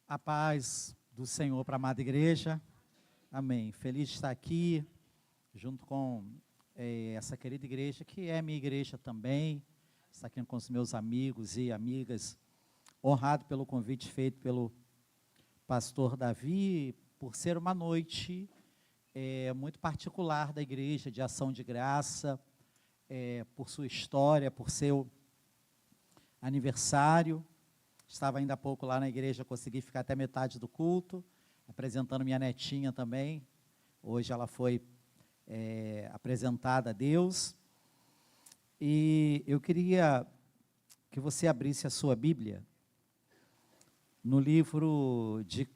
A paz do Senhor para a amada igreja. Amém. Feliz de estar aqui, junto com essa querida igreja, que é minha igreja também. Estar aqui com os meus amigos e amigas. Honrado pelo convite feito pelo pastor Davi, por ser uma noite muito particular da igreja, de ação de graça, por sua história, por seu aniversário. Estava ainda há pouco lá na igreja, consegui ficar até metade do culto, apresentando minha netinha também. Hoje ela foi apresentada a Deus. E eu queria que você abrisse a sua Bíblia no livro de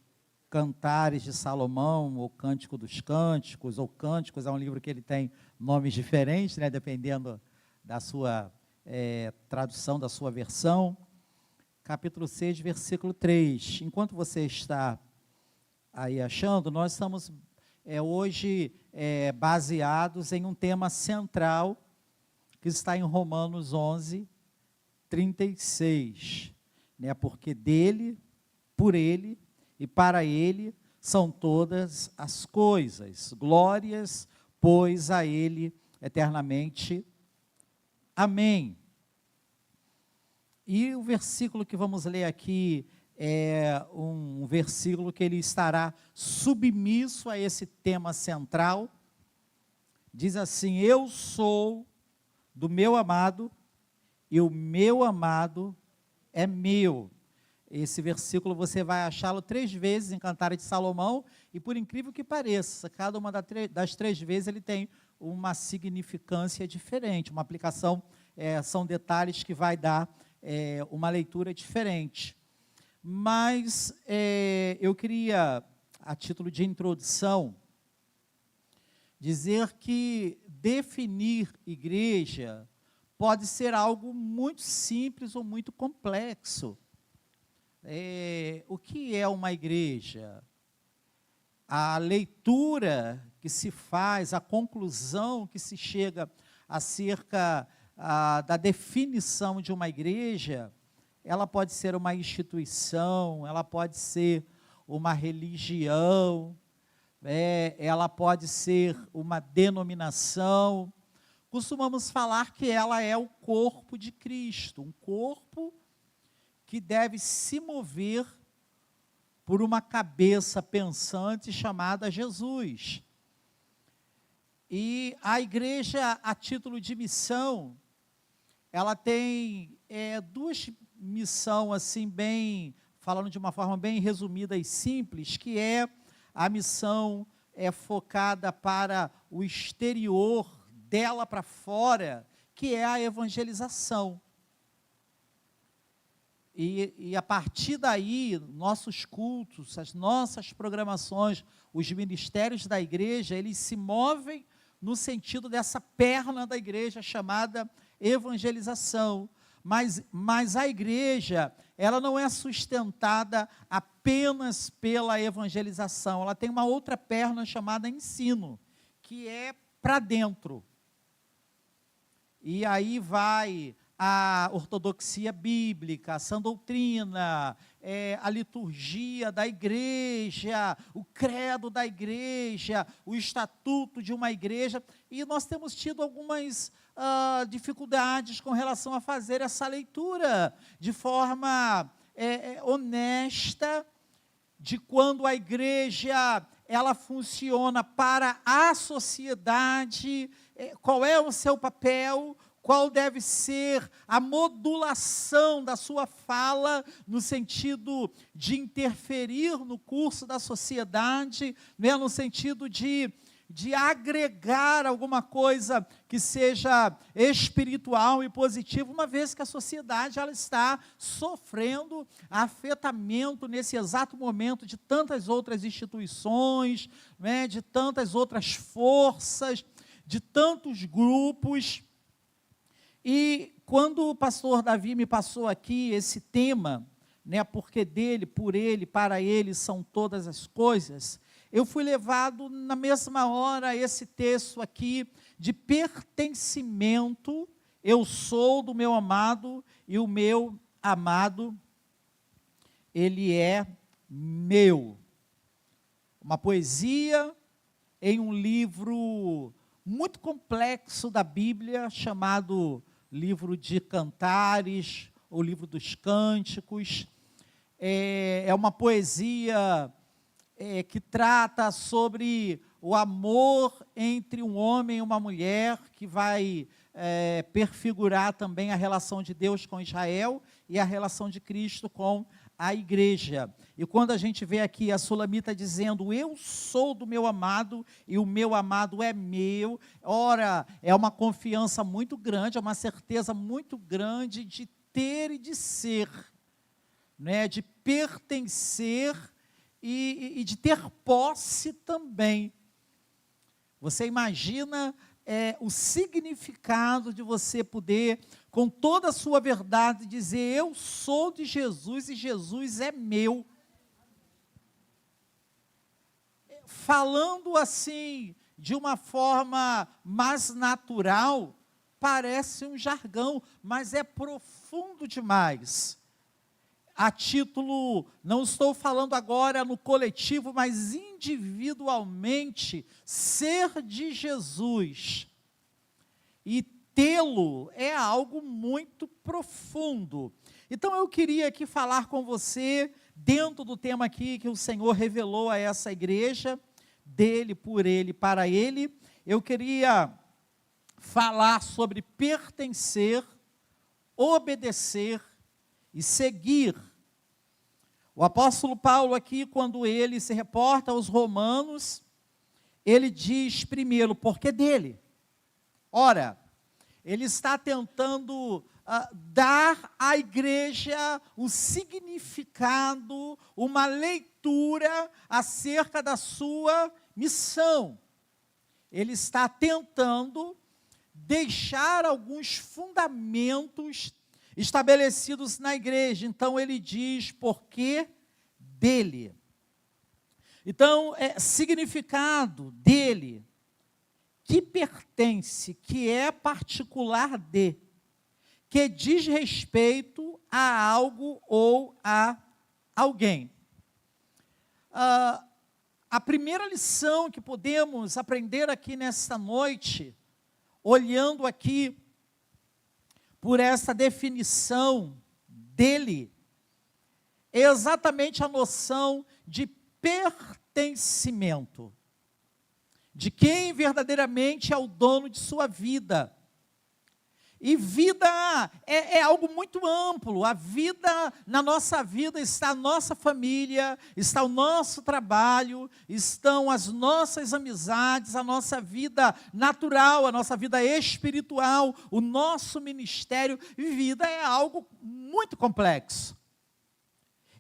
Cantares de Salomão, ou Cântico dos Cânticos, ou Cânticos, é um livro que ele tem nomes diferentes, né, dependendo da sua tradução, da sua versão. Capítulo 6, versículo 3. Enquanto você está aí achando, nós estamos hoje baseados em um tema central que está em Romanos 11, 36. Né? Porque dele, por ele e para ele são todas as coisas. Glórias, pois, a ele eternamente. Amém. E o versículo que vamos ler aqui é um versículo que ele estará submisso a esse tema central. Diz assim: eu sou do meu amado e o meu amado é meu. Esse versículo você vai achá-lo 3 vezes em Cantares de Salomão, e por incrível que pareça, cada uma das 3 vezes ele tem uma significância diferente, uma aplicação, são detalhes que vai dar uma leitura diferente. Mas eu queria, a título de introdução, dizer que definir igreja pode ser algo muito simples ou muito complexo. O que é uma igreja? A leitura que se faz, a conclusão que se chega acerca da definição de uma igreja, ela pode ser uma instituição, ela pode ser uma religião, ela pode ser uma denominação. Costumamos falar que ela é o corpo de Cristo, um corpo que deve se mover por uma cabeça pensante chamada Jesus. E a igreja, a título de missão, ela tem 2 missões, assim, falando de uma forma bem resumida e simples, que é a missão focada para o exterior, dela para fora, que é a evangelização. E a partir daí, nossos cultos, as nossas programações, os ministérios da igreja, eles se movem no sentido dessa perna da igreja chamada evangelização. Mas a igreja, ela não é sustentada apenas pela evangelização, ela tem uma outra perna chamada ensino, que é para dentro. E aí vai a ortodoxia bíblica, a sã doutrina, a liturgia da igreja, o credo da igreja, o estatuto de uma igreja, e nós temos tido algumas dificuldades com relação a fazer essa leitura de forma honesta, de quando a igreja ela funciona para a sociedade, qual é o seu papel, qual deve ser a modulação da sua fala, no sentido de interferir no curso da sociedade, né, no sentido de agregar alguma coisa que seja espiritual e positiva, uma vez que a sociedade ela está sofrendo afetamento nesse exato momento de tantas outras instituições, né, de tantas outras forças, de tantos grupos. E quando o pastor Davi me passou aqui esse tema, né, porque dele, por ele, para ele são todas as coisas, eu fui levado na mesma hora a esse texto aqui de pertencimento. Eu sou do meu amado e o meu amado, ele é meu. Uma poesia em um livro muito complexo da Bíblia, chamado Livro de Cantares, ou Livro dos Cânticos. É uma poesia que trata sobre o amor entre um homem e uma mulher, que vai perfigurar também a relação de Deus com Israel e a relação de Cristo com a igreja. E quando a gente vê aqui a Sulamita dizendo, eu sou do meu amado e o meu amado é meu, ora, é uma confiança muito grande, é uma certeza muito grande de ter e de ser, né, de pertencer e de ter posse também. Você imagina o significado de você poder, com toda a sua verdade, dizer, eu sou de Jesus e Jesus é meu. Falando assim, de uma forma mais natural, parece um jargão, mas é profundo demais. A título, não estou falando agora no coletivo, mas individualmente, ser de Jesus e tê-lo é algo muito profundo. Então eu queria aqui falar com você, dentro do tema aqui que o Senhor revelou a essa igreja, dele, por ele, para ele, eu queria falar sobre pertencer, obedecer e seguir. O apóstolo Paulo aqui, quando ele se reporta aos romanos, ele diz primeiro, porque dele. Ora, ele está tentando dar à igreja o significado, uma leitura acerca da sua missão. Ele está tentando deixar alguns fundamentos estabelecidos na igreja. Então ele diz, porque dele. Então, significado dele, que pertence, que é particular de, que diz respeito a algo ou a alguém. A primeira lição que podemos aprender aqui nesta noite, olhando aqui por essa definição dele, é exatamente a noção de pertencimento, de quem verdadeiramente é o dono de sua vida. E vida é algo muito amplo. A vida, na nossa vida, está a nossa família, está o nosso trabalho, estão as nossas amizades, a nossa vida natural, a nossa vida espiritual, o nosso ministério. Vida é algo muito complexo.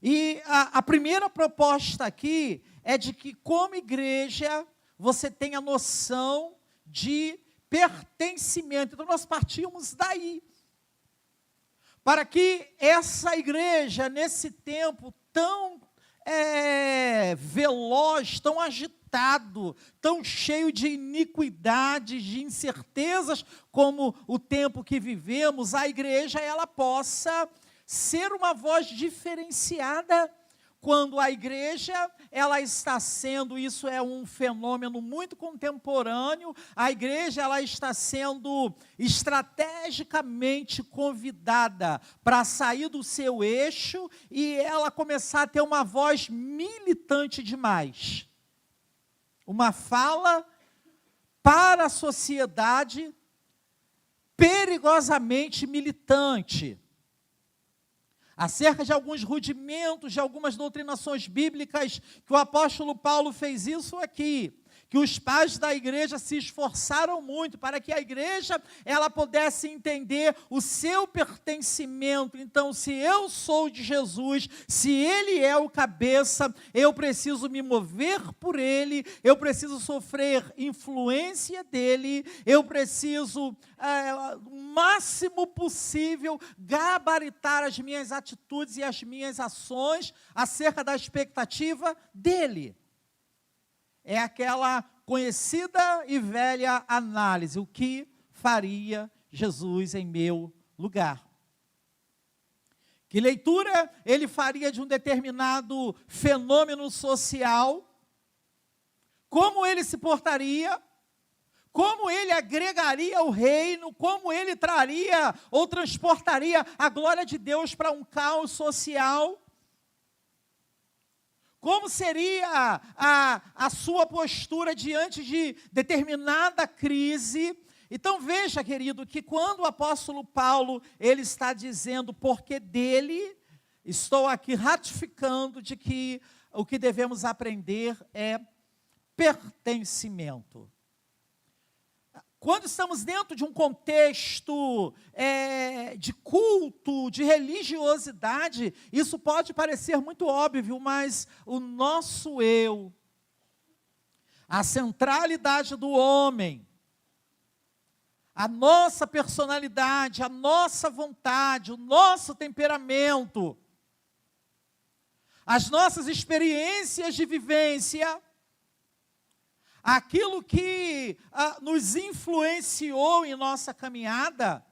E a primeira proposta aqui é de que, como igreja, você tenha noção de pertencimento. Então nós partimos daí, para que essa igreja, nesse tempo tão veloz, tão agitado, tão cheio de iniquidades, de incertezas, como o tempo que vivemos, a igreja ela possa ser uma voz diferenciada. Quando a igreja, ela está sendo, isso é um fenômeno muito contemporâneo, a igreja, ela está sendo estrategicamente convidada para sair do seu eixo e ela começar a ter uma voz militante demais. Uma fala para a sociedade perigosamente militante, acerca de alguns rudimentos, de algumas doutrinações bíblicas, que o apóstolo Paulo fez isso aqui, que os pais da igreja se esforçaram muito para que a igreja ela pudesse entender o seu pertencimento. Então, se eu sou de Jesus, se Ele é o cabeça, eu preciso me mover por Ele, eu preciso sofrer influência dEle, eu preciso, o máximo possível, gabaritar as minhas atitudes e as minhas ações acerca da expectativa dEle. É aquela conhecida e velha análise, o que faria Jesus em meu lugar? Que leitura ele faria de um determinado fenômeno social? Como ele se portaria? Como ele agregaria o reino? Como ele traria ou transportaria a glória de Deus para um caos social? Como seria a sua postura diante de determinada crise? Então veja, querido, que quando o apóstolo Paulo, ele está dizendo, porque dele, estou aqui ratificando de que o que devemos aprender é pertencimento. Quando estamos dentro de um contexto de culto, de religiosidade, isso pode parecer muito óbvio, mas o nosso eu, a centralidade do homem, a nossa personalidade, a nossa vontade, o nosso temperamento, as nossas experiências de vivência, aquilo que nos influenciou em nossa caminhada,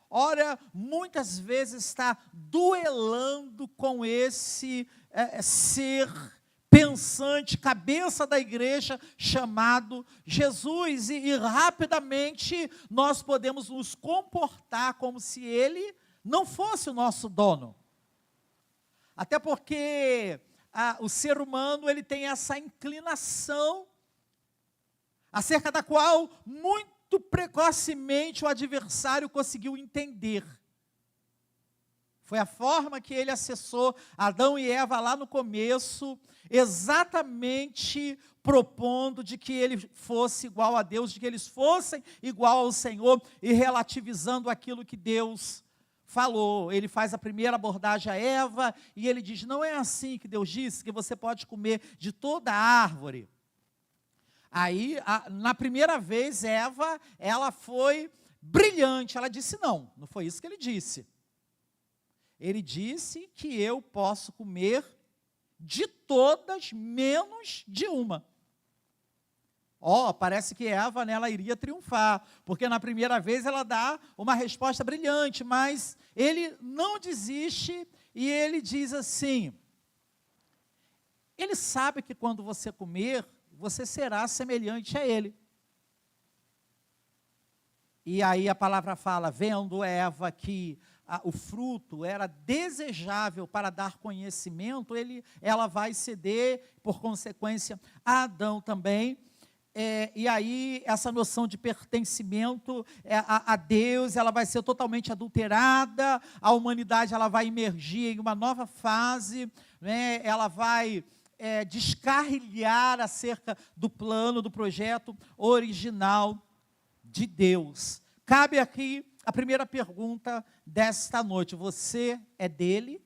ora, muitas vezes está duelando com esse ser pensante, cabeça da igreja, chamado Jesus, e rapidamente nós podemos nos comportar como se ele não fosse o nosso dono. Até porque o ser humano ele tem essa inclinação, acerca da qual muito precocemente o adversário conseguiu entender. Foi a forma que ele acessou Adão e Eva lá no começo, exatamente propondo de que ele fosse igual a Deus, de que eles fossem igual ao Senhor, e relativizando aquilo que Deus falou. Ele faz a primeira abordagem a Eva, e ele diz, não é assim que Deus disse, que você pode comer de toda a árvore. Aí, na primeira vez, Eva, ela foi brilhante, ela disse não foi isso que ele disse. Ele disse que eu posso comer de todas, menos de uma. Parece que Eva, né, ela iria triunfar, porque na primeira vez ela dá uma resposta brilhante, mas ele não desiste e ele diz assim, ele sabe que quando você comer, você será semelhante a ele. E aí a palavra fala, vendo Eva que o fruto era desejável para dar conhecimento, ela vai ceder, por consequência, a Adão também. E aí essa noção de pertencimento a Deus, ela vai ser totalmente adulterada, a humanidade ela vai emergir em uma nova fase, né? Ela vai descarrilhar acerca do plano, do projeto original de Deus. Cabe aqui a primeira pergunta desta noite, você é dele?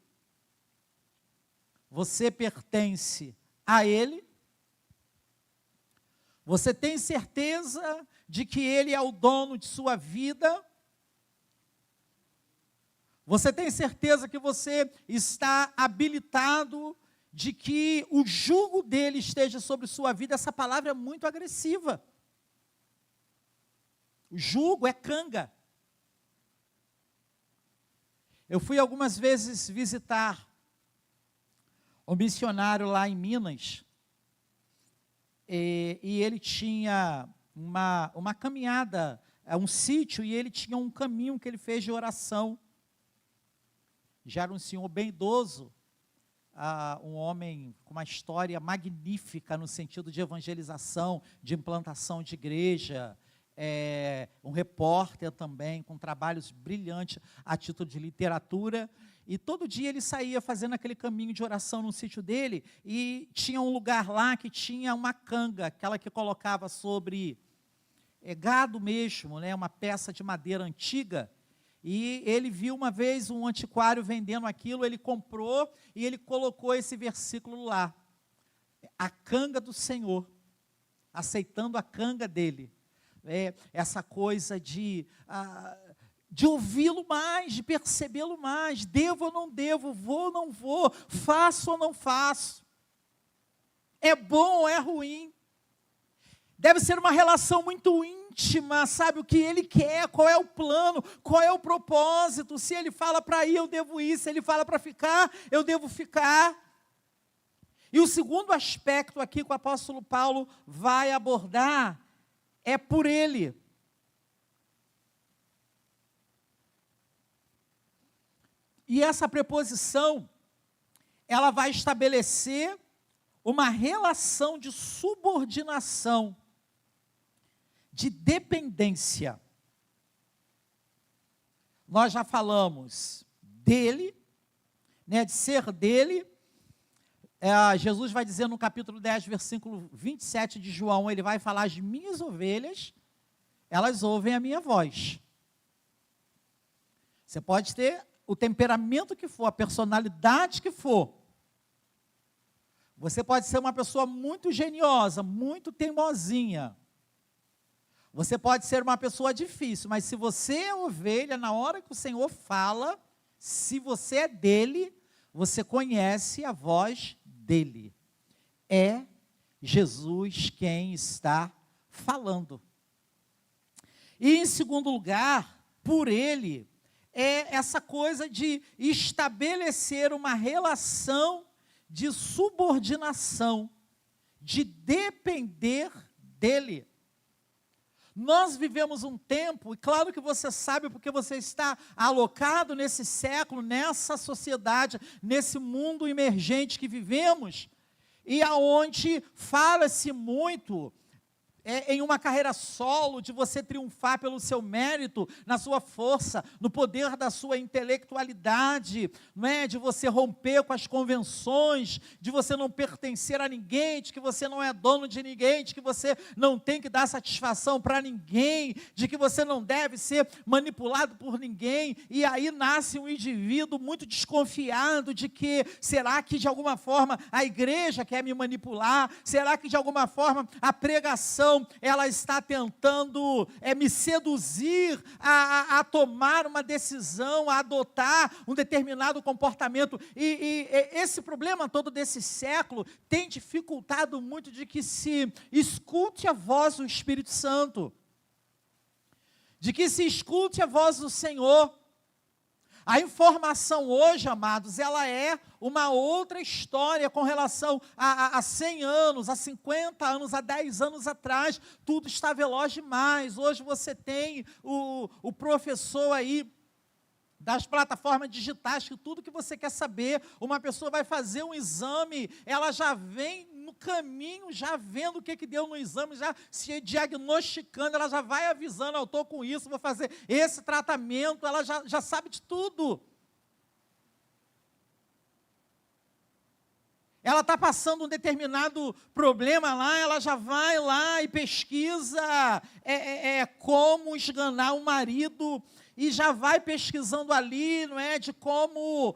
Você pertence a ele? Você tem certeza de que ele é o dono de sua vida? Você tem certeza que você está habilitado de que o jugo dele esteja sobre sua vida? Essa palavra é muito agressiva. O jugo é canga. Eu fui algumas vezes visitar um missionário lá em Minas, e ele tinha uma caminhada, um sítio, e ele tinha um caminho que ele fez de oração. Já era um senhor bem idoso, um homem com uma história magnífica no sentido de evangelização, de implantação de igreja, um repórter também, com trabalhos brilhantes a título de literatura, e todo dia ele saía fazendo aquele caminho de oração no sítio dele, e tinha um lugar lá que tinha uma canga, aquela que colocava sobre gado mesmo, né, uma peça de madeira antiga, e ele viu uma vez um antiquário vendendo aquilo, ele comprou e ele colocou esse versículo lá, a canga do Senhor, aceitando a canga dele. Essa coisa de ouvi-lo mais, de percebê-lo mais, devo ou não devo, vou ou não vou, faço ou não faço, é bom ou é ruim. Deve ser uma relação muito íntima, sabe? O que ele quer, qual é o plano, qual é o propósito. Se ele fala para ir, eu devo ir. Se ele fala para ficar, eu devo ficar. E o segundo aspecto aqui que o apóstolo Paulo vai abordar é por ele. E essa preposição, ela vai estabelecer uma relação de subordinação, de dependência. Nós já falamos dele, né, de ser dele. Jesus vai dizer no capítulo 10, versículo 27 de João, ele vai falar: as minhas ovelhas, elas ouvem a minha voz. Você pode ter o temperamento que for, a personalidade que for. Você pode ser uma pessoa muito geniosa, muito teimosinha. Você pode ser uma pessoa difícil, mas se você é ovelha, na hora que o Senhor fala, se você é dele, você conhece a voz dele. É Jesus quem está falando. E em segundo lugar, por ele, é essa coisa de estabelecer uma relação de subordinação, de depender dele. Nós vivemos um tempo, e claro que você sabe porque você está alocado nesse século, nessa sociedade, nesse mundo emergente que vivemos, e aonde fala-se muito em uma carreira solo, de você triunfar pelo seu mérito, na sua força, no poder da sua intelectualidade, não é? De você romper com as convenções, de você não pertencer a ninguém, de que você não é dono de ninguém, de que você não tem que dar satisfação para ninguém, de que você não deve ser manipulado por ninguém, e aí nasce um indivíduo muito desconfiado de que, será que de alguma forma a igreja quer me manipular? Será que de alguma forma a pregação ela está tentando me seduzir a tomar uma decisão, a adotar um determinado comportamento, e esse problema todo desse século tem dificultado muito de que se escute a voz do Espírito Santo, de que se escute a voz do Senhor. A informação hoje, amados, ela é uma outra história com relação a 100 anos, a 50 anos, a 10 anos atrás. Tudo está veloz demais. Hoje você tem o professor aí das plataformas digitais, que tudo que você quer saber, uma pessoa vai fazer um exame, ela já vem no caminho, já vendo o que deu no exame, já se diagnosticando, ela já vai avisando: eu estou com isso, vou fazer esse tratamento, ela já sabe de tudo. Ela está passando um determinado problema lá, ela já vai lá e pesquisa como esganar o marido, e já vai pesquisando ali, não é, de como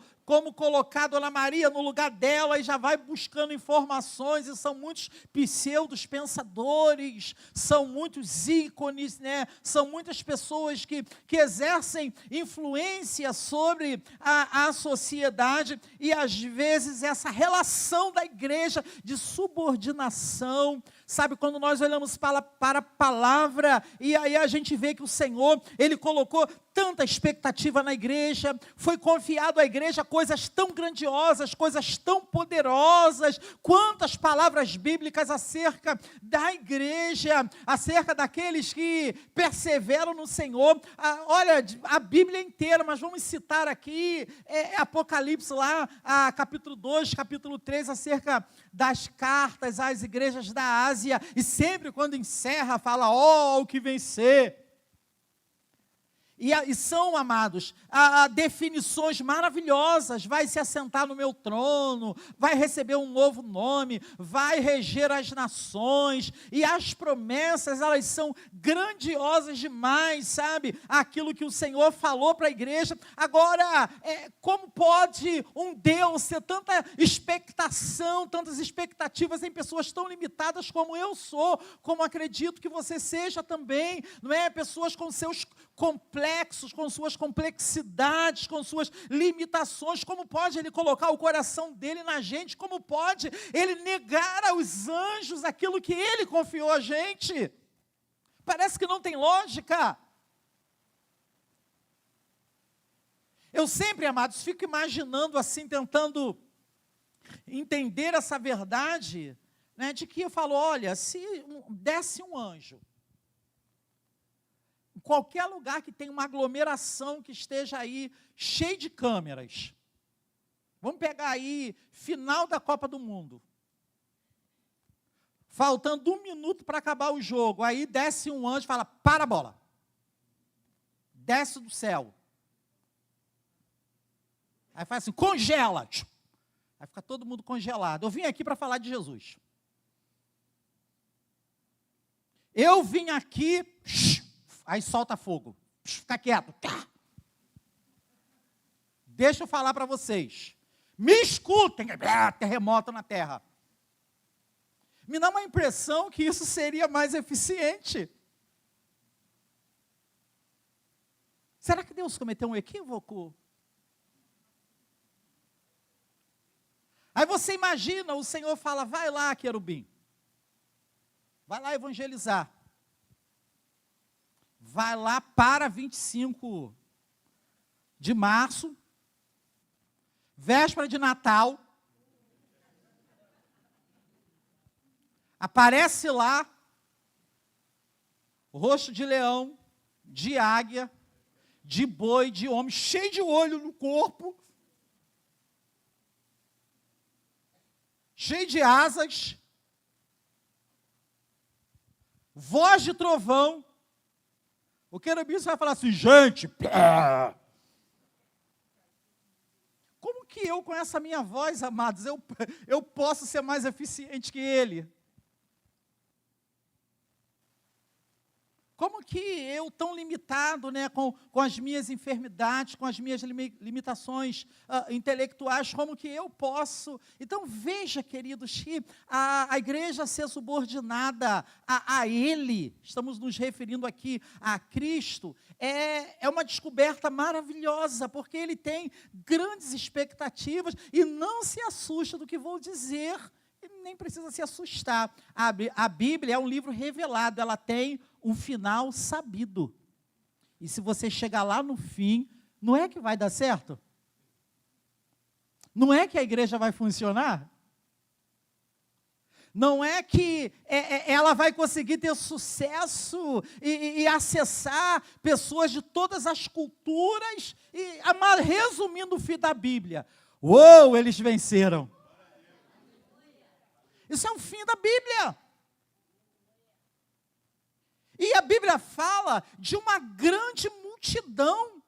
colocar a Dona Maria no lugar dela, e já vai buscando informações, e são muitos pseudos pensadores, são muitos ícones, né? São muitas pessoas que exercem influência sobre a sociedade, e às vezes essa relação da igreja de subordinação, sabe, quando nós olhamos para a palavra, e aí a gente vê que o Senhor, Ele colocou tanta expectativa na igreja, foi confiado à igreja coisas tão grandiosas, coisas tão poderosas, quantas palavras bíblicas acerca da igreja, acerca daqueles que perseveram no Senhor. Olha, a Bíblia inteira, mas vamos citar aqui, Apocalipse lá, capítulo 2, capítulo 3, acerca das cartas às igrejas da Ásia, e sempre quando encerra, fala: ó, o que vencer. E são, amados, definições maravilhosas: vai se assentar no meu trono, vai receber um novo nome, vai reger as nações, e as promessas, elas são grandiosas demais, sabe? Aquilo que o Senhor falou para a igreja. Agora, como pode um Deus ter tanta expectação, tantas expectativas em pessoas tão limitadas como eu sou, como acredito que você seja também, não é? Pessoas com seus complexos, com suas complexidades, com suas limitações. Como pode Ele colocar o coração dele na gente? Como pode Ele negar aos anjos aquilo que Ele confiou a gente? Parece que não tem lógica. Eu sempre, amados, fico imaginando assim, tentando entender essa verdade, né, de que eu falo, olha, se desce um anjo, em qualquer lugar que tenha uma aglomeração que esteja aí, cheio de câmeras, vamos pegar aí, final da Copa do Mundo, faltando 1 minuto para acabar o jogo, aí desce um anjo e fala, para a bola, desce do céu, aí faz assim, congela, aí fica todo mundo congelado. Eu vim aqui para falar de Jesus. Eu vim aqui, aí solta fogo, fica quieto. Deixa eu falar para vocês. Me escutem, terremoto na terra. Me dá uma impressão que isso seria mais eficiente. Será que Deus cometeu um equívoco? Aí você imagina, o Senhor fala, vai lá, querubim. Vai lá evangelizar. Vai lá para 25 de março, véspera de Natal. Aparece lá, rosto de leão, de águia, de boi, de homem, cheio de olho no corpo, cheio de asas, voz de trovão. O querubim vai falar assim, gente, como que eu com essa minha voz, amados, eu posso ser mais eficiente que ele? Como que eu, tão limitado, né, com as minhas enfermidades, com as minhas limitações intelectuais, como que eu posso? Então, veja, queridos, que a igreja ser subordinada a Ele, estamos nos referindo aqui a Cristo, é uma descoberta maravilhosa, porque Ele tem grandes expectativas e não se assusta do que vou dizer, nem precisa se assustar. A Bíblia é um livro revelado, ela tem um final sabido. E se você chegar lá no fim, não é que vai dar certo? Não é que a igreja vai funcionar? Não é que ela vai conseguir ter sucesso e acessar pessoas de todas as culturas? Resumindo o fim da Bíblia, eles venceram. Isso é o fim da Bíblia. E a Bíblia fala de uma grande multidão.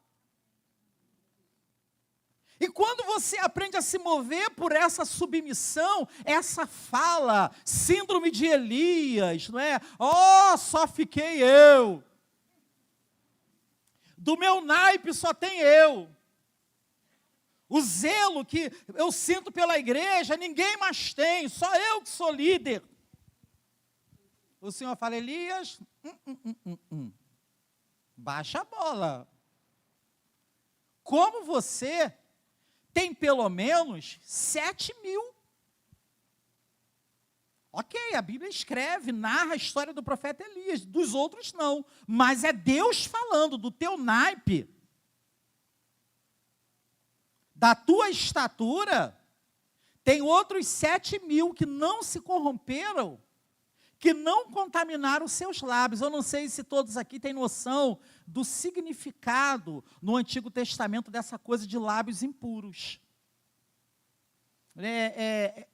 E quando você aprende a se mover por essa submissão, essa fala, síndrome de Elias, não é? Só fiquei eu. Do meu naipe só tem eu. O zelo que eu sinto pela igreja, ninguém mais tem, só eu que sou líder. O Senhor fala, Elias, baixa a bola. Como você tem pelo menos 7.000. Ok, a Bíblia escreve, narra a história do profeta Elias, dos outros não, mas é Deus falando do teu naipe, da tua estatura, tem outros 7.000 que não se corromperam, que não contaminaram os seus lábios. Eu não sei se todos aqui têm noção do significado no Antigo Testamento dessa coisa de lábios impuros.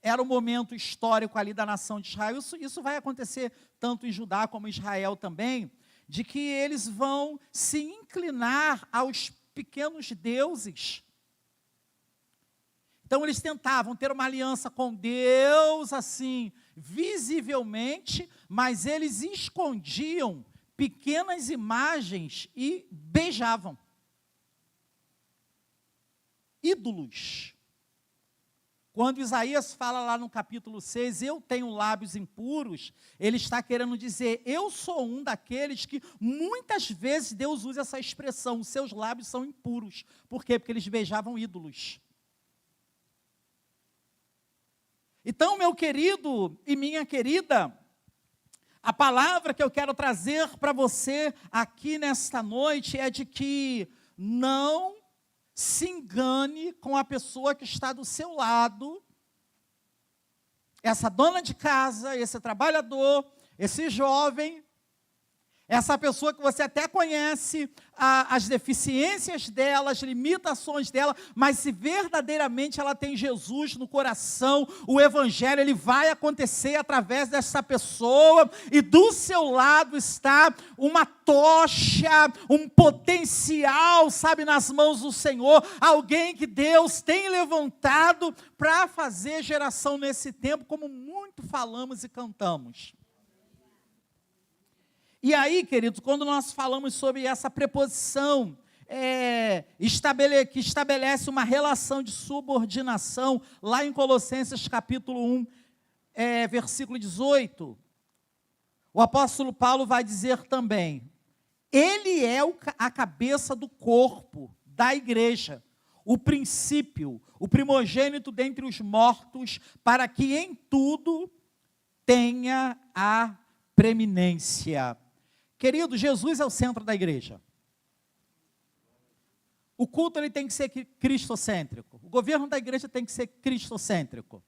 Era um momento histórico ali da nação de Israel, isso vai acontecer tanto em Judá como em Israel também, de que eles vão se inclinar aos pequenos deuses. Então eles tentavam ter uma aliança com Deus, assim, visivelmente, mas eles escondiam pequenas imagens e beijavam. Ídolos. Quando Isaías fala lá no capítulo 6, eu tenho lábios impuros, ele está querendo dizer, eu sou um daqueles que muitas vezes Deus usa essa expressão, os seus lábios são impuros. Por quê? Porque eles beijavam ídolos. Então, meu querido e minha querida, a palavra que eu quero trazer para você aqui nesta noite é de que não se engane com a pessoa que está do seu lado, essa dona de casa, esse trabalhador, esse jovem, essa pessoa que você até conhece as deficiências dela, as limitações dela, mas se verdadeiramente ela tem Jesus no coração, o evangelho ele vai acontecer através dessa pessoa, e do seu lado está uma tocha, um potencial, sabe, nas mãos do Senhor, alguém que Deus tem levantado para fazer geração nesse tempo, como muito falamos e cantamos. E aí, queridos, quando nós falamos sobre essa preposição que estabelece uma relação de subordinação, lá em Colossenses capítulo 1, versículo 18, o apóstolo Paulo vai dizer também, ele é a cabeça do corpo, da igreja, o princípio, o primogênito dentre os mortos, para que em tudo tenha a preeminência. Querido, Jesus é o centro da igreja. O culto ele tem que ser cristocêntrico. O governo da igreja tem que ser cristocêntrico.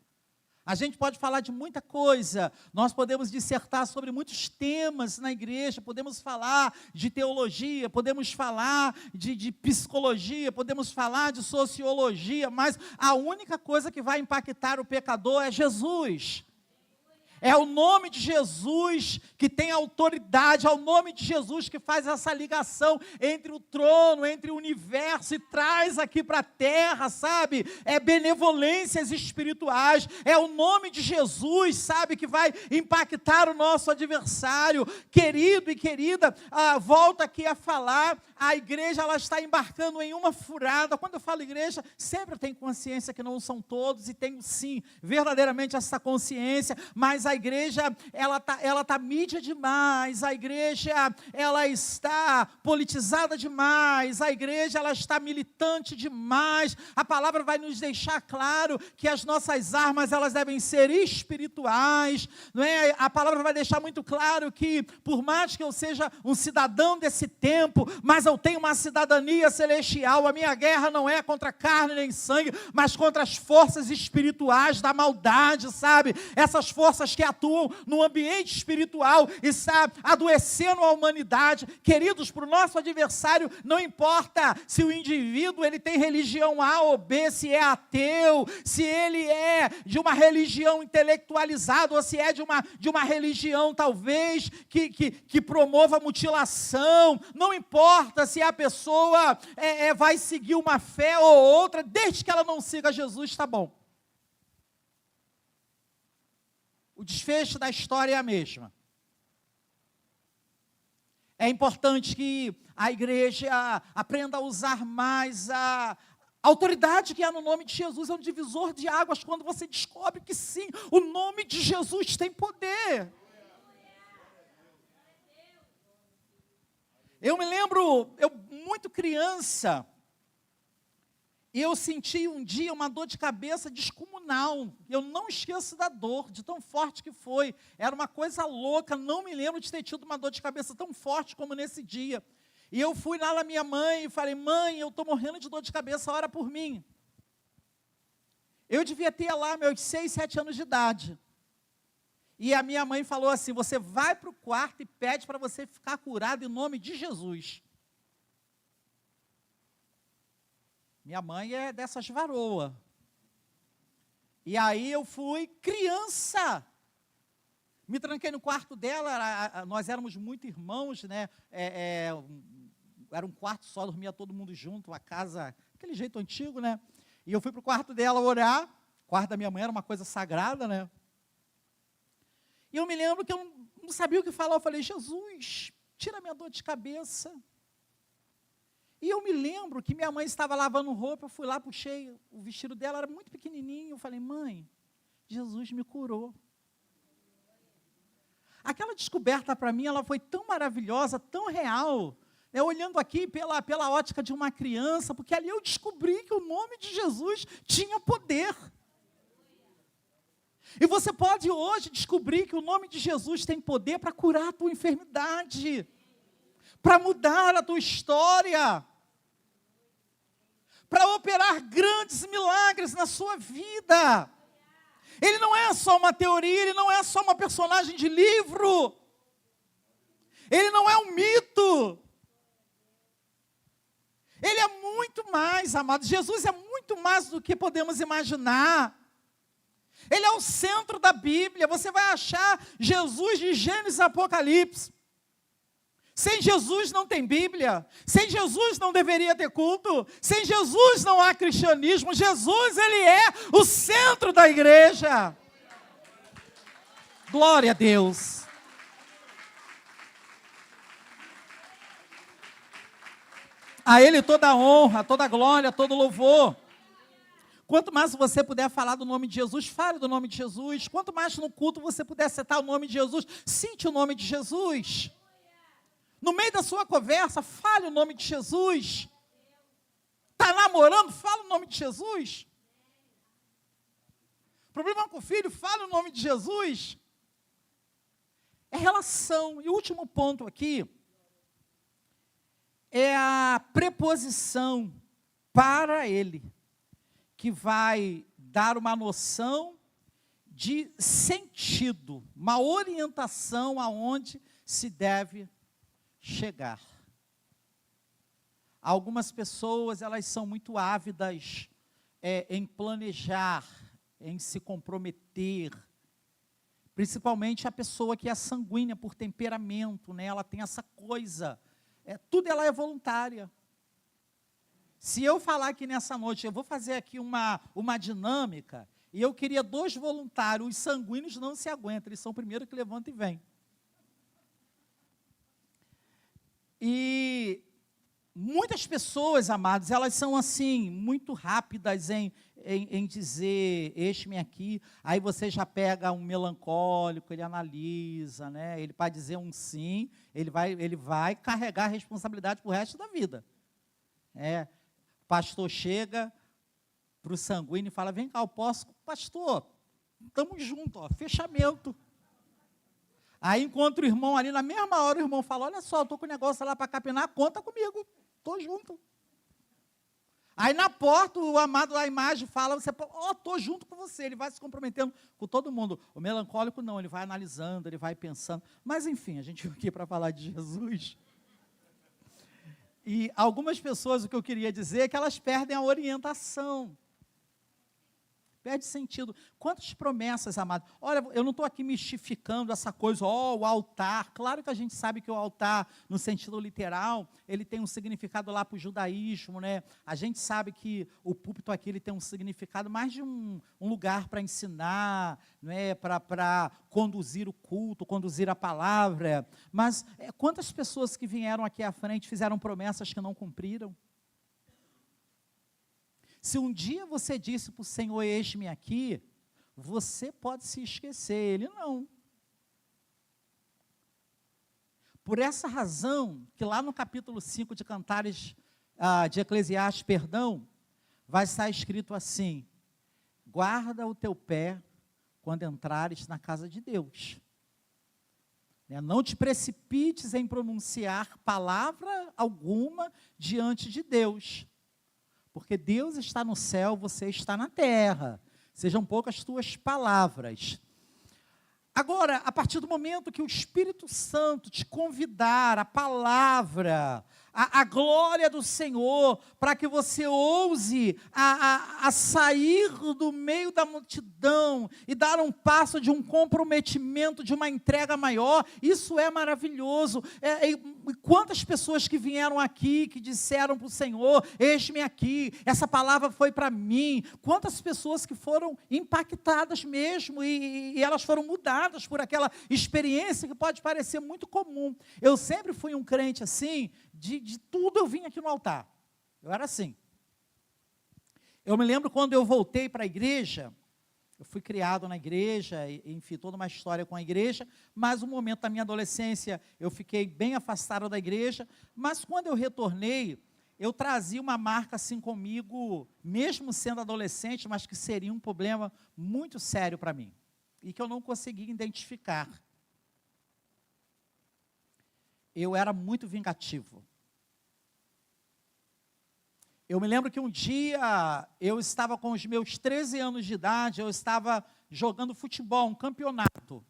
A gente pode falar de muita coisa, nós podemos dissertar sobre muitos temas na igreja, podemos falar de teologia, podemos falar de psicologia, podemos falar de sociologia, mas a única coisa que vai impactar o pecador é Jesus. É o nome de Jesus que tem autoridade, é o nome de Jesus que faz essa ligação entre o trono, entre o universo e traz aqui para a terra, sabe? É benevolências espirituais, é o nome de Jesus, sabe, que vai impactar o nosso adversário. Querido e querida, volta aqui a falar, a igreja ela está embarcando em uma furada. Quando eu falo igreja, sempre eu tenho consciência que não são todos, e tenho sim, verdadeiramente essa consciência, mas a igreja, ela tá mídia demais, a igreja, ela está politizada demais, a igreja, ela está militante demais. A palavra vai nos deixar claro que as nossas armas, elas devem ser espirituais, não é? A palavra vai deixar muito claro que, por mais que eu seja um cidadão desse tempo, mas eu tenho uma cidadania celestial, a minha guerra não é contra carne nem sangue, mas contra as forças espirituais da maldade, sabe? Essas forças que atuam no ambiente espiritual e está adoecendo a humanidade. Queridos, para o nosso adversário, não importa se o indivíduo ele tem religião A ou B, se é ateu, se ele é de uma religião intelectualizada, ou se é de uma religião, talvez, que promova mutilação. Não importa se a pessoa vai seguir uma fé ou outra, desde que ela não siga Jesus, está bom. O desfecho da história é a mesma. É importante que a igreja aprenda a usar mais a autoridade que há no nome de Jesus. É um divisor de águas quando você descobre que sim, o nome de Jesus tem poder. Eu me lembro, muito criança, eu senti um dia uma dor de cabeça descomunal. Eu não esqueço da dor, de tão forte que foi. Era uma coisa louca, não me lembro de ter tido uma dor de cabeça tão forte como nesse dia. E eu fui lá na minha mãe e falei, mãe, eu estou morrendo de dor de cabeça, ora por mim. Eu devia ter lá meus 6, 7 anos de idade. E a minha mãe falou assim, você vai para o quarto e pede para você ficar curado em nome de Jesus. Minha mãe é dessas varoas. E aí eu fui criança. Me tranquei no quarto dela, nós éramos muito irmãos, né? Era um quarto só, dormia todo mundo junto, a casa, aquele jeito antigo, né? E eu fui para o quarto dela orar. O quarto da minha mãe era uma coisa sagrada, né? E eu me lembro que eu não sabia o que falar. Eu falei, Jesus, tira minha dor de cabeça. E eu me lembro que minha mãe estava lavando roupa, eu fui lá, puxei o vestido dela, era muito pequenininho, eu falei, mãe, Jesus me curou. Aquela descoberta para mim, ela foi tão maravilhosa, tão real, né, olhando aqui pela ótica de uma criança, porque ali eu descobri que o nome de Jesus tinha poder. E você pode hoje descobrir que o nome de Jesus tem poder para curar a tua enfermidade, para mudar a tua história, para operar grandes milagres na sua vida. Ele não é só uma teoria, ele não é só uma personagem de livro, ele não é um mito, ele é muito mais, amados. Jesus é muito mais do que podemos imaginar. Ele é o centro da Bíblia. Você vai achar Jesus de Gênesis e Apocalipse. Sem Jesus não tem Bíblia. Sem Jesus não deveria ter culto. Sem Jesus não há cristianismo. Jesus, ele é o centro da igreja. Glória a Deus. A ele toda a honra, toda a glória, todo o louvor. Quanto mais você puder falar do nome de Jesus, fale do nome de Jesus. Quanto mais no culto você puder citar o nome de Jesus, cite o nome de Jesus. No meio da sua conversa, fale o nome de Jesus. Está namorando, fale o nome de Jesus. Problema com o filho, fale o nome de Jesus. É relação. E o último ponto aqui é a preposição para ele, que vai dar uma noção de sentido, uma orientação aonde se deve chegar. Algumas pessoas, elas são muito ávidas em planejar, em se comprometer, principalmente a pessoa que é sanguínea por temperamento, né? Ela tem essa coisa, tudo ela é voluntária. Se eu falar aqui nessa noite, eu vou fazer aqui uma dinâmica, e eu queria 2 voluntários, os sanguíneos não se aguentam, eles são o primeiro que levanta e vem. E muitas pessoas, amados, elas são assim, muito rápidas em dizer, eis-me aqui, aí você já pega um melancólico, ele analisa, né? Ele para dizer um sim, ele vai carregar a responsabilidade para o resto da vida. O pastor chega para o sanguíneo e fala, vem cá, eu posso? Pastor, estamos juntos, fechamento. Aí encontra o irmão ali, na mesma hora o irmão fala, olha só, eu estou com o negócio lá para capinar, conta comigo, estou junto. Aí na porta o amado da imagem fala, estou junto com você, ele vai se comprometendo com todo mundo. O melancólico não, ele vai analisando, ele vai pensando. Mas enfim, a gente veio aqui para falar de Jesus. E algumas pessoas, o que eu queria dizer é que elas perdem a orientação. Perde sentido. Quantas promessas, amado? Olha, eu não estou aqui mistificando essa coisa, o altar. Claro que a gente sabe que o altar, no sentido literal, ele tem um significado lá para o judaísmo, né? A gente sabe que o púlpito aqui ele tem um significado mais de um lugar para ensinar, né? Para conduzir o culto, conduzir a palavra. Mas quantas pessoas que vieram aqui à frente fizeram promessas que não cumpriram? Se um dia você disse para o Senhor, eis-me aqui, você pode se esquecer, ele não. Por essa razão, que lá no capítulo 5 de Cantares, de Eclesiastes, vai estar escrito assim, guarda o teu pé quando entrares na casa de Deus. Não te precipites em pronunciar palavra alguma diante de Deus. Porque Deus está no céu, você está na terra. Sejam poucas as tuas palavras. Agora, a partir do momento que o Espírito Santo te convidar, a palavra, a glória do Senhor, para que você ouse a sair do meio da multidão e dar um passo de um comprometimento, de uma entrega maior, isso é maravilhoso. E quantas pessoas que vieram aqui, que disseram para o Senhor, eis-me aqui, essa palavra foi para mim, quantas pessoas que foram impactadas mesmo, e elas foram mudadas por aquela experiência que pode parecer muito comum. Eu sempre fui um crente assim, de tudo eu vim aqui no altar. Eu era assim. Eu me lembro quando eu voltei para a igreja, eu fui criado na igreja, enfim, toda uma história com a igreja, mas um momento da minha adolescência eu fiquei bem afastado da igreja, mas quando eu retornei, eu trazia uma marca assim comigo, mesmo sendo adolescente, mas que seria um problema muito sério para mim, e que eu não conseguia identificar. Eu era muito vingativo. Eu me lembro que um dia, eu estava com os meus 13 anos de idade, eu estava jogando futebol, um campeonato.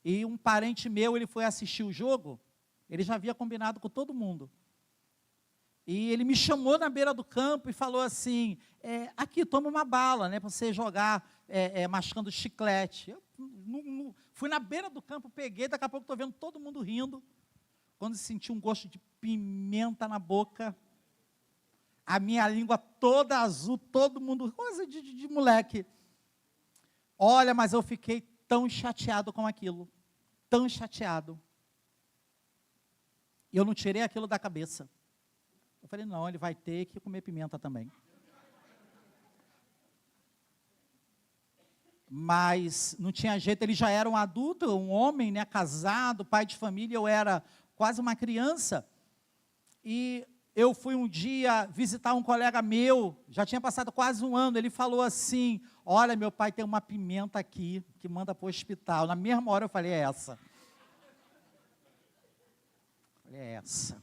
E um parente meu, ele foi assistir o jogo, ele já havia combinado com todo mundo. E ele me chamou na beira do campo e falou assim, aqui, toma uma bala, né, para você jogar mascando chiclete. Eu fui na beira do campo, peguei, daqui a pouco estou vendo todo mundo rindo. Quando senti um gosto de pimenta na boca, a minha língua toda azul, todo mundo, coisa de moleque. Olha, mas eu fiquei tão chateado com aquilo, tão chateado. E eu não tirei aquilo da cabeça. Eu falei, não, ele vai ter que comer pimenta também. Mas não tinha jeito, ele já era um adulto, um homem, né, casado, pai de família, eu era quase uma criança. E eu fui um dia visitar um colega meu, já tinha passado quase um ano, ele falou assim, olha, meu pai tem uma pimenta aqui, que manda para o hospital. Na mesma hora eu falei, é essa. É essa.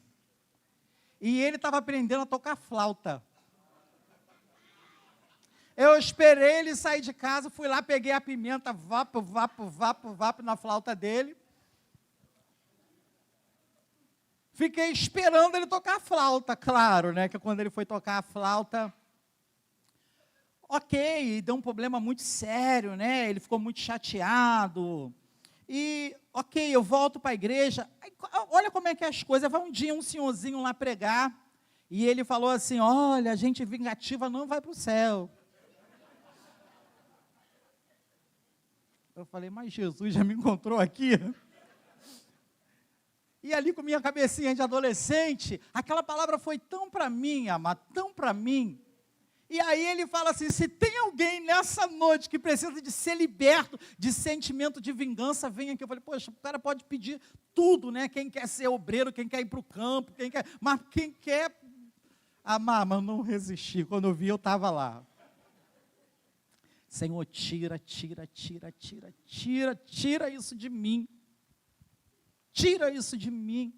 E ele estava aprendendo a tocar flauta. Eu esperei ele sair de casa, fui lá, peguei a pimenta, vapo na flauta dele. Fiquei esperando ele tocar a flauta, claro, né, que quando ele foi tocar a flauta, ok, deu um problema muito sério, né, ele ficou muito chateado, e ok, eu volto para a igreja, olha como é que é as coisas, vai um dia um senhorzinho lá pregar, e ele falou assim, olha, a gente vingativa não vai para o céu. Eu falei, mas Jesus já me encontrou aqui? E ali com minha cabecinha de adolescente, aquela palavra foi tão para mim, amado, tão para mim. E aí ele fala assim, se tem alguém nessa noite que precisa de ser liberto de sentimento de vingança, vem aqui. Eu falei, poxa, o cara pode pedir tudo, né? Quem quer ser obreiro, quem quer ir para o campo, mas quem quer amar, mas não resisti. Quando eu vi, eu estava lá. Senhor, tira isso de mim. Tira isso de mim.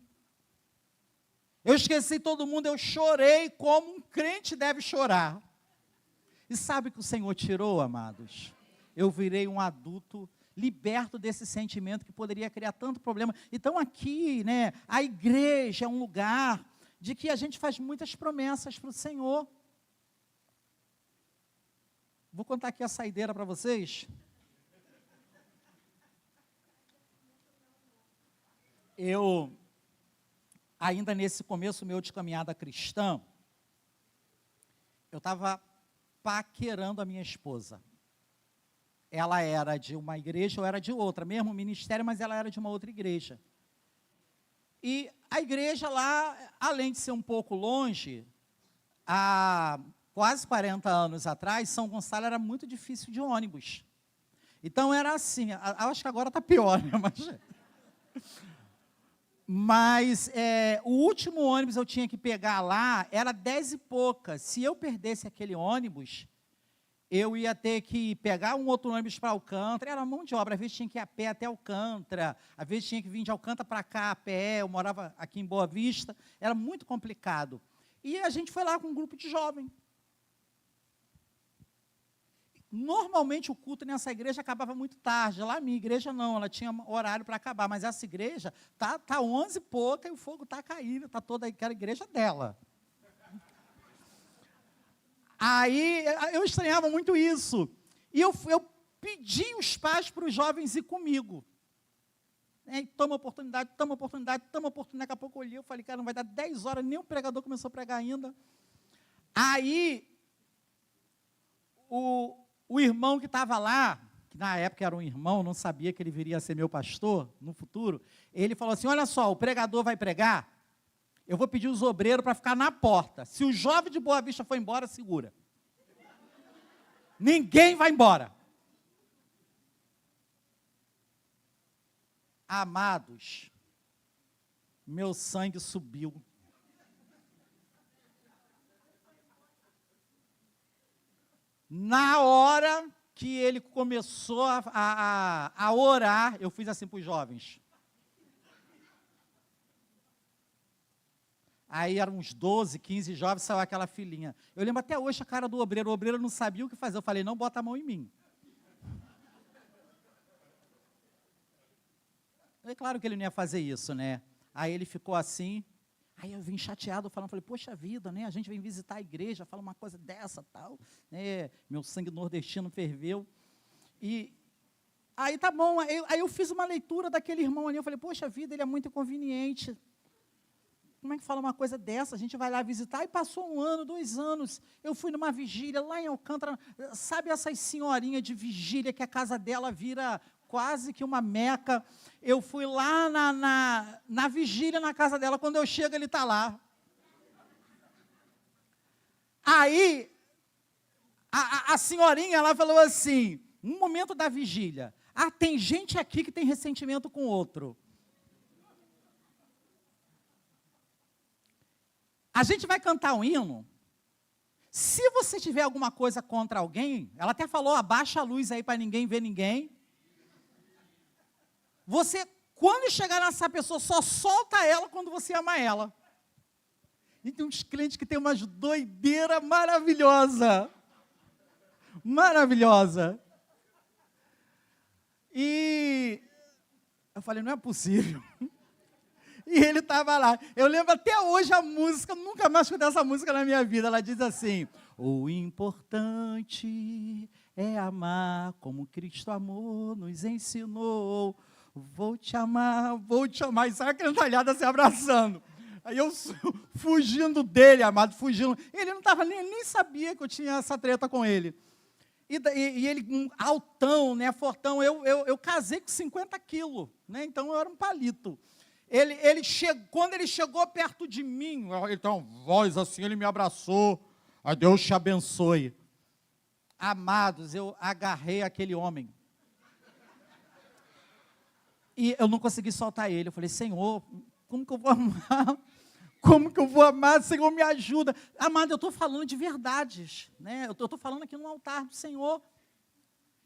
Eu esqueci todo mundo, eu chorei como um crente deve chorar. E sabe o que o Senhor tirou, amados? Eu virei um adulto liberto desse sentimento que poderia criar tanto problema. Então aqui, né, a igreja é um lugar de que a gente faz muitas promessas para o Senhor. Vou contar aqui a saideira para vocês. Eu, ainda nesse começo meu de caminhada cristã, eu estava paquerando a minha esposa. Ela era de uma igreja, eu era de outra, mesmo ministério, mas ela era de uma outra igreja. E a igreja lá, além de ser um pouco longe, há quase 40 anos atrás, São Gonçalo era muito difícil de ônibus. Então era assim, acho que agora está pior, né? Mas o último ônibus eu tinha que pegar lá, era 10 e pouca. Se eu perdesse aquele ônibus, eu ia ter que pegar um outro ônibus para Alcântara, era mão de obra, às vezes tinha que ir a pé até Alcântara, às vezes tinha que vir de Alcântara para cá a pé, eu morava aqui em Boa Vista, era muito complicado. E a gente foi lá com um grupo de jovens. Normalmente o culto nessa igreja acabava muito tarde, lá a minha igreja não, ela tinha horário para acabar, mas essa igreja tá 11 e pouca e o fogo está caindo, está toda aquela igreja dela. Aí eu estranhava muito isso, e eu pedi os pais para os jovens ir comigo. Toma oportunidade, daqui a pouco eu olhei, eu falei, cara, não vai dar 10 horas, nem o pregador começou a pregar ainda. Aí, o irmão que estava lá, que na época era um irmão, não sabia que ele viria a ser meu pastor no futuro, ele falou assim, olha só, o pregador vai pregar, Eu vou pedir os obreiros para ficar na porta. Se o jovem de Boa Vista for embora, segura. Ninguém vai embora. Amados, meu sangue subiu. Na hora que ele começou a orar, eu fiz assim para os jovens. Aí eram uns 12, 15 jovens, saiu aquela filinha. Eu lembro até hoje a cara do obreiro. O obreiro não sabia o que fazer. Eu falei, não bota a mão em mim. É claro que ele não ia fazer isso, né? Aí ele ficou assim. Aí eu vim chateado, falei, poxa vida, né? A gente vem visitar a igreja, fala uma coisa dessa, tal. Né? Meu sangue nordestino ferveu. E aí tá bom. Aí eu fiz uma leitura daquele irmão ali. Eu falei, poxa vida, ele é muito inconveniente. Como é que fala uma coisa dessa? A gente vai lá visitar, e passou 1 ano, 2 anos, eu fui numa vigília, lá em Alcântara, sabe essas senhorinhas de vigília, que a casa dela vira quase que uma meca, eu fui lá na vigília na casa dela, quando eu chego ele está lá. Aí, a senhorinha, ela falou assim, no momento da vigília, tem gente aqui que tem ressentimento com o outro. A gente vai cantar um hino. Se você tiver alguma coisa contra alguém, ela até falou, abaixa a luz aí para ninguém ver ninguém. Você, quando chegar nessa pessoa, só solta ela quando você ama ela. E tem uns crentes que tem umas doideira maravilhosa. Maravilhosa. E eu falei, não é possível. E ele estava lá. Eu lembro até hoje a música, nunca mais escutei essa música na minha vida. Ela diz assim, o importante é amar como Cristo amou, nos ensinou. Vou te amar, vou te amar. E sai a cantalhada se abraçando. Aí eu fugindo dele, amado, fugindo. Ele não estava nem sabia que eu tinha essa treta com ele. E ele, um altão, né, fortão. Eu casei com 50 quilos, né, então eu era um palito. Quando ele chegou perto de mim, ele tem uma voz assim, ele me abraçou. Aí Deus te abençoe. Amados, eu agarrei aquele homem. E eu não consegui soltar ele. Eu falei, Senhor, como que eu vou amar? Como que eu vou amar? Senhor, me ajuda. Amado, eu estou falando de verdades, né? Eu estou falando aqui no altar do Senhor.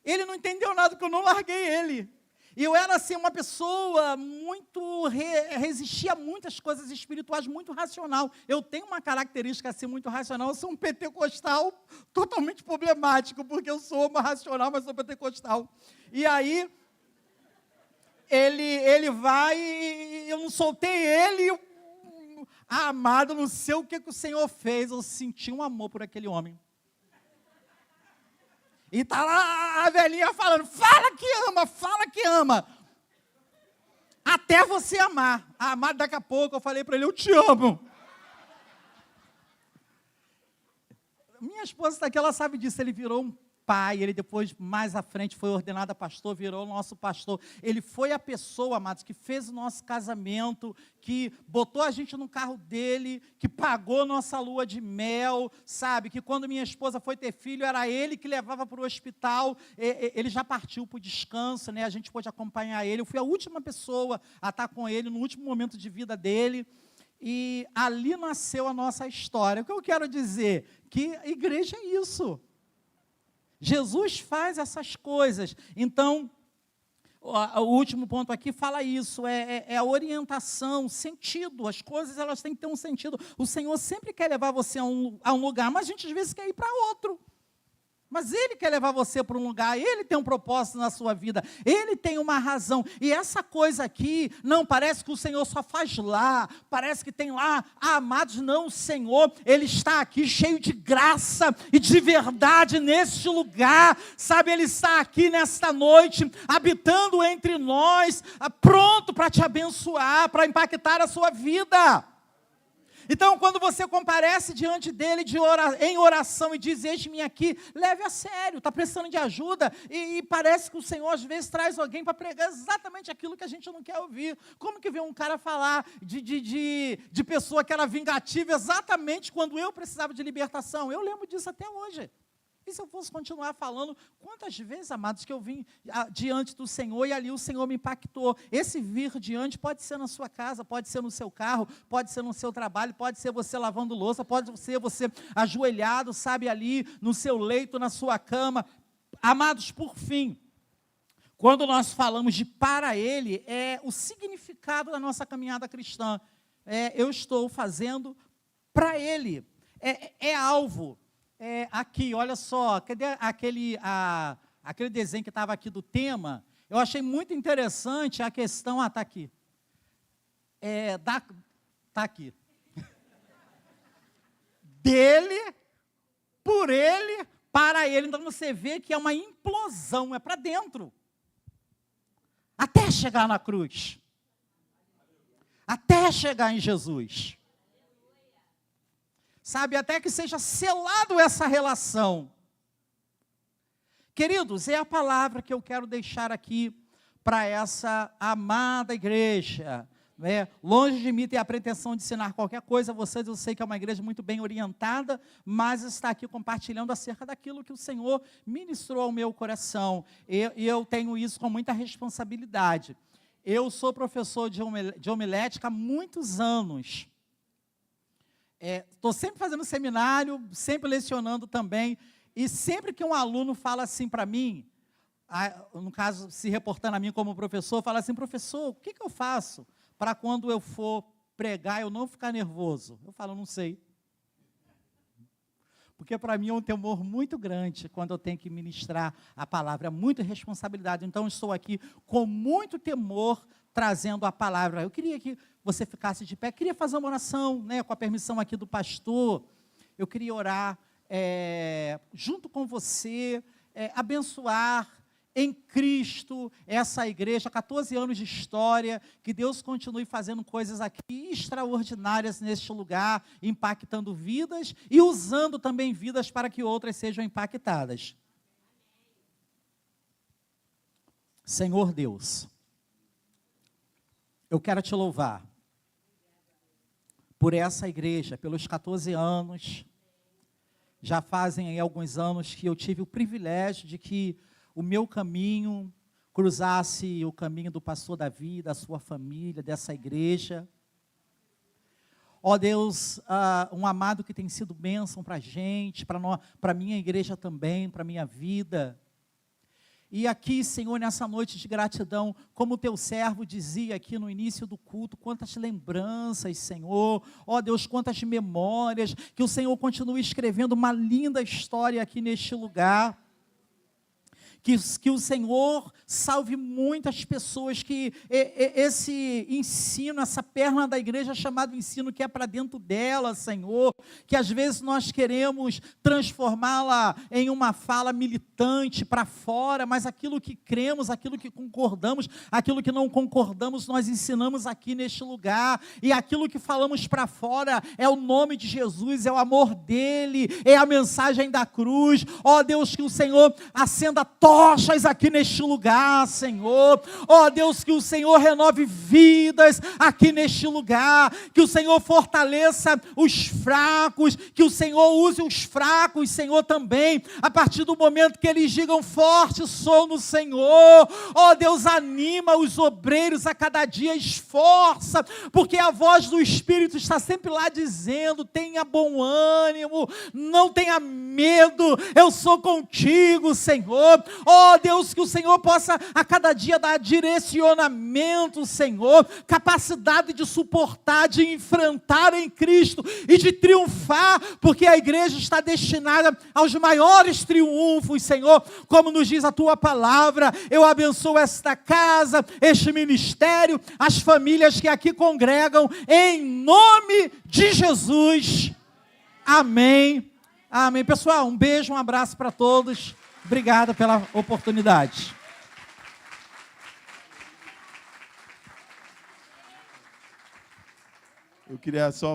Ele não entendeu nada, porque eu não larguei ele. E eu era assim, uma pessoa muito, resistia a muitas coisas espirituais, muito racional. Eu tenho uma característica assim, muito racional. Eu sou um pentecostal totalmente problemático, porque eu sou uma racional, mas sou pentecostal. E aí, ele vai, eu não soltei ele, amado, não sei o que o Senhor fez, eu senti um amor por aquele homem. E está lá a velhinha falando, fala que ama. Até você amar. Amado, daqui a pouco eu falei para ele, eu te amo. Minha esposa está aqui, ela sabe disso, ele virou um pai, ele depois, mais à frente, foi ordenado a pastor, virou o nosso pastor. Ele foi a pessoa, amados, que fez o nosso casamento, que botou a gente no carro dele, que pagou nossa lua de mel, sabe? Que quando minha esposa foi ter filho, era ele que levava para o hospital. Ele já partiu para o descanso, né? A gente pôde acompanhar ele. Eu fui a última pessoa a estar com ele no último momento de vida dele. E ali nasceu a nossa história. O que eu quero dizer? Que a igreja é isso. Jesus faz essas coisas. Então, o último ponto aqui fala isso, é a orientação, sentido. As coisas, elas têm que ter um sentido. O Senhor sempre quer levar você a um lugar, mas a gente às vezes quer ir para outro. Mas Ele quer levar você para um lugar, Ele tem um propósito na sua vida, Ele tem uma razão. E essa coisa aqui, não, parece que o Senhor só faz lá, parece que tem lá, amados, não, o Senhor, Ele está aqui cheio de graça e de verdade neste lugar, sabe, Ele está aqui nesta noite, habitando entre nós, pronto para te abençoar, para impactar a sua vida. Então, quando você comparece diante dele em oração e diz, eis-me aqui, leve a sério, está precisando de ajuda, e parece que o Senhor às vezes traz alguém para pregar exatamente aquilo que a gente não quer ouvir. Como que vem um cara falar de pessoa que era vingativa exatamente quando eu precisava de libertação? Eu lembro disso até hoje. E se eu fosse continuar falando, quantas vezes, amados, que eu vim diante do Senhor e ali o Senhor me impactou. Esse vir diante pode ser na sua casa, pode ser no seu carro, pode ser no seu trabalho, pode ser você lavando louça, pode ser você ajoelhado, sabe, ali no seu leito, na sua cama. Amados, por fim, quando nós falamos de para Ele, é o significado da nossa caminhada cristã. Eu estou fazendo para Ele. É alvo. Aqui, olha só, cadê aquele desenho que estava aqui do tema? Eu achei muito interessante a questão, está aqui. Está aqui. Dele, por ele, para ele. Então você vê que é uma implosão, é para dentro. Até chegar na cruz. Até chegar em Jesus. Sabe, até que seja selado essa relação. Queridos, é a palavra que eu quero deixar aqui para essa amada igreja. Longe de mim ter a pretensão de ensinar qualquer coisa a vocês, eu sei que é uma igreja muito bem orientada, mas está aqui compartilhando acerca daquilo que o Senhor ministrou ao meu coração. E eu tenho isso com muita responsabilidade. Eu sou professor de homilética há muitos anos. Estou sempre fazendo seminário, sempre lecionando também, e sempre que um aluno fala assim para mim, no caso, se reportando a mim como professor, fala assim, professor, o que eu faço para quando eu for pregar eu não ficar nervoso? Eu falo, não sei. Porque para mim é um temor muito grande quando eu tenho que ministrar a palavra, é muita responsabilidade. Então, estou aqui com muito temor trazendo a palavra. Eu queria que você ficasse de pé, queria fazer uma oração, com a permissão aqui do pastor. Eu queria orar junto com você, abençoar em Cristo essa igreja, 14 anos de história, que Deus continue fazendo coisas aqui extraordinárias neste lugar, impactando vidas e usando também vidas para que outras sejam impactadas. Senhor Deus, eu quero te louvar por essa igreja, pelos 14 anos, já fazem aí alguns anos que eu tive o privilégio de que o meu caminho cruzasse o caminho do pastor Davi, da sua família, dessa igreja. Ó Deus, um amado que tem sido bênção para a gente, para a minha igreja também, para a minha vida. E aqui, Senhor, nessa noite de gratidão, como o teu servo dizia aqui no início do culto, quantas lembranças, Senhor, ó Deus, quantas memórias, que o Senhor continue escrevendo uma linda história aqui neste lugar. Que o Senhor salve muitas pessoas, que esse ensino, essa perna da igreja chamado ensino que é para dentro dela, Senhor, que às vezes nós queremos transformá-la em uma fala militante para fora, mas aquilo que cremos, aquilo que concordamos, aquilo que não concordamos, nós ensinamos aqui neste lugar, e aquilo que falamos para fora é o nome de Jesus, é o amor dele, é a mensagem da cruz. Ó Deus, que o Senhor acenda tochas aqui neste lugar, Senhor. Ó Deus, que o Senhor renove vidas aqui neste lugar, que o Senhor fortaleça os fracos, que o Senhor use os fracos, Senhor, também, a partir do momento que eles digam, forte sou no Senhor. Ó Deus, anima os obreiros a cada dia, esforça, porque a voz do Espírito está sempre lá dizendo, tenha bom ânimo, não tenha medo, eu sou contigo, Senhor. Ó Deus, que o Senhor possa a cada dia dar direcionamento, Senhor, capacidade de suportar, de enfrentar em Cristo e de triunfar, porque a igreja está destinada aos maiores triunfos, Senhor, como nos diz a tua palavra. Eu abençoo esta casa, este ministério, as famílias que aqui congregam, em nome de Jesus. Amém. Amém. Pessoal, um beijo, um abraço para todos. Obrigado pela oportunidade. Eu queria só